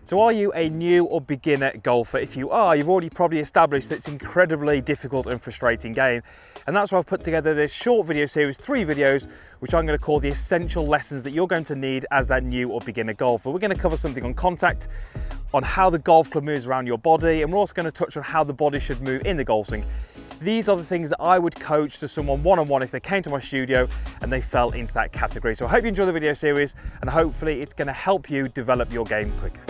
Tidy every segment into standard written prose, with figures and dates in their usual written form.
So are you a new or beginner golfer? If you are, you've already probably established that it's an incredibly difficult and frustrating game. And that's why I've put together this short video series, 3 videos, which I'm going to call the essential lessons that you're going to need as that new or beginner golfer. We're going to cover something on contact, on how the golf club moves around your body, and we're also going to touch on how the body should move in the golf swing. These are the things that I would coach to someone one-on-one if they came to my studio and they fell into that category. So I hope you enjoy the video series, and hopefully it's going to help you develop your game quicker.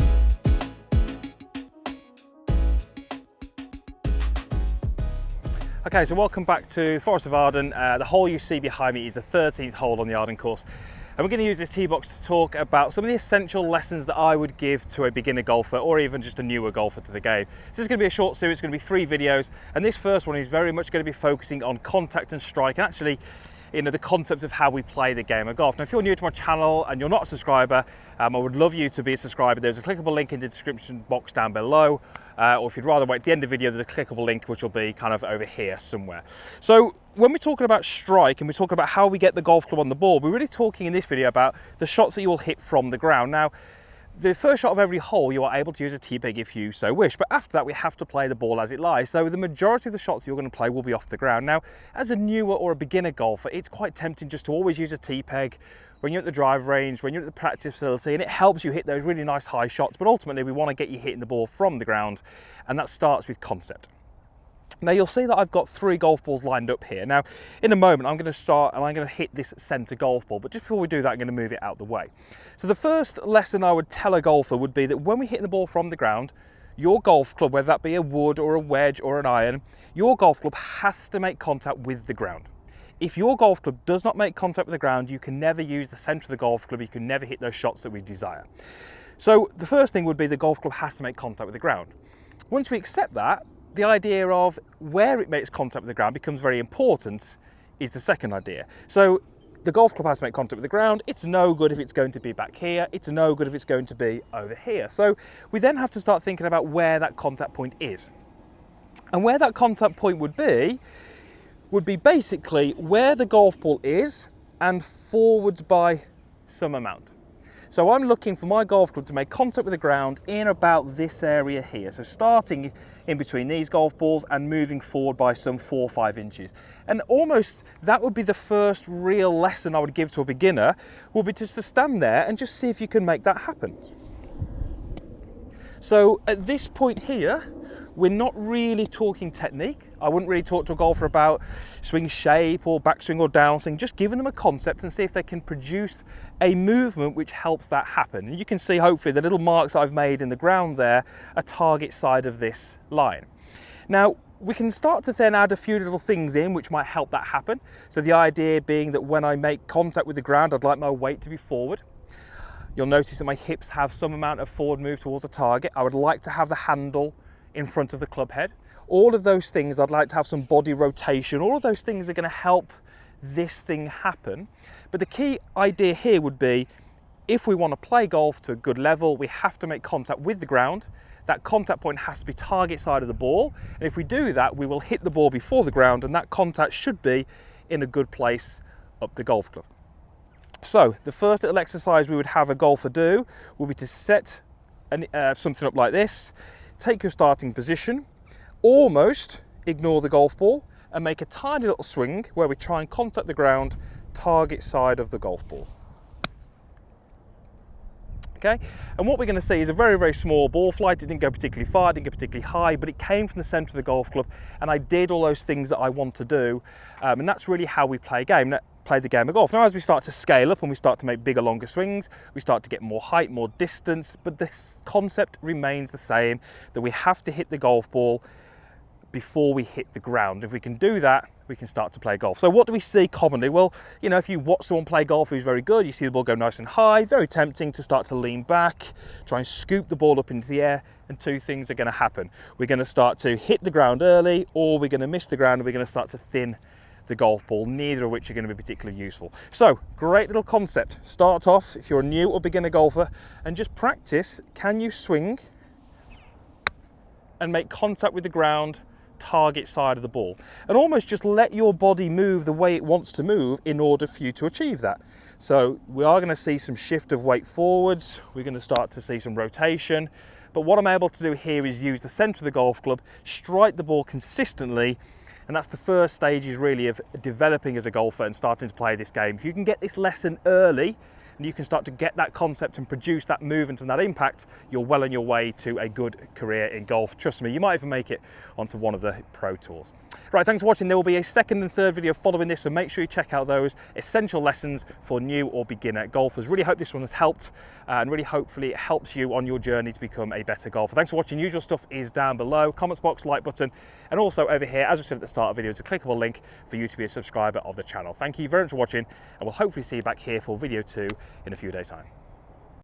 Okay, so welcome back to Forest of Arden. The hole you see behind me is the 13th hole on the Arden course. And we're going to use this tee box to talk about some of the essential lessons that I would give to a beginner golfer or even just a newer golfer to the game. So this is going to be a short series, it's going to be 3 videos. And this first one is very much going to be focusing on contact and strike, and actually, the concept of how we play the game of golf. Now, if you're new to my channel and you're not a subscriber, I would love you to be a subscriber. There's a clickable link in the description box down below. Or if you'd rather wait at the end of the video, there's a clickable link which will be kind of over here somewhere. So when we're talking about strike and we're talking about how we get the golf club on the ball, we're really talking in this video about the shots that you will hit from the ground. Now, the first shot of every hole, you are able to use a tee peg if you so wish, but after that we have to play the ball as it lies. So the majority of the shots you're going to play will be off the ground. Now, as a newer or a beginner golfer, it's quite tempting just to always use a tee peg when you're at the drive range, when you're at the practice facility, and it helps you hit those really nice high shots, but ultimately we want to get you hitting the ball from the ground, and that starts with concept. Now, you'll see that I've got 3 golf balls lined up here. Now, in a moment, I'm going to start and I'm going to hit this centre golf ball, but just before we do that, I'm going to move it out the way. So the first lesson I would tell a golfer would be that when we hit the ball from the ground, your golf club, whether that be a wood or a wedge or an iron, your golf club has to make contact with the ground. If your golf club does not make contact with the ground, you can never use the centre of the golf club, you can never hit those shots that we desire. So the first thing would be the golf club has to make contact with the ground. Once we accept that, the idea of where it makes contact with the ground becomes very important is the second idea. So the golf club has to make contact with the ground. It's no good if it's going to be back here. It's no good if it's going to be over here. So we then have to start thinking about where that contact point is. And where that contact point would be basically where the golf ball is and forwards by some amount. So I'm looking for my golf club to make contact with the ground in about this area here. So starting in between these golf balls and moving forward by some 4 or 5 inches. And almost that would be the first real lesson I would give to a beginner, would be just to stand there and just see if you can make that happen. So at this point here, we're not really talking technique. I wouldn't really talk to a golfer about swing shape or backswing or downswing, just giving them a concept and see if they can produce a movement which helps that happen. And you can see hopefully the little marks I've made in the ground there are target side of this line. Now, we can start to then add a few little things in which might help that happen. So the idea being that when I make contact with the ground, I'd like my weight to be forward. You'll notice that my hips have some amount of forward move towards the target. I would like to have the handle in front of the club head. All of those things, I'd like to have some body rotation. All of those things are going to help this thing happen. But the key idea here would be, if we want to play golf to a good level, we have to make contact with the ground. That contact point has to be target side of the ball. And if we do that, we will hit the ball before the ground, and that contact should be in a good place up the golf club. So the first little exercise we would have a golfer do would be to set something up like this. Take your starting position, almost ignore the golf ball, and make a tiny little swing where we try and contact the ground, target side of the golf ball. Okay, and what we're going to see is a very, very small ball flight. It didn't go particularly far, it didn't go particularly high, but it came from the centre of the golf club, and I did all those things that I want to do, and that's really how we play the game of golf. Now, as we start to scale up and we start to make bigger, longer swings, we start to get more height, more distance, but this concept remains the same, that we have to hit the golf ball before we hit the ground. If we can do that, we can start to play golf. So what do we see commonly? Well, if you watch someone play golf who's very good, you see the ball go nice and high, very tempting to start to lean back, try and scoop the ball up into the air, and 2 things are going to happen. We're going to start to hit the ground early, or we're going to miss the ground, and we're going to start to thin the golf ball, neither of which are going to be particularly useful. So, great little concept. Start off, if you're a new or beginner golfer, and just practice, can you swing and make contact with the ground target side of the ball, and almost just let your body move the way it wants to move in order for you to achieve that. So we are going to see some shift of weight forwards, we're going to start to see some rotation, but what I'm able to do here is use the centre of the golf club, strike the ball consistently, and that's the first stages really of developing as a golfer and starting to play this game. If you can get this lesson early, and you can start to get that concept and produce that movement and that impact, you're well on your way to a good career in golf. Trust me, you might even make it onto one of the pro tours. Right, thanks for watching. There will be a second and third video following this, so make sure you check out those essential lessons for new or beginner golfers. Really hope this one has helped, and really hopefully it helps you on your journey to become a better golfer. Thanks for watching. Usual stuff is down below, comments box, like button, and also over here, as we said at the start of the video, is a clickable link for you to be a subscriber of the channel. Thank you very much for watching, and we'll hopefully see you back here for video 2 in a few days' time.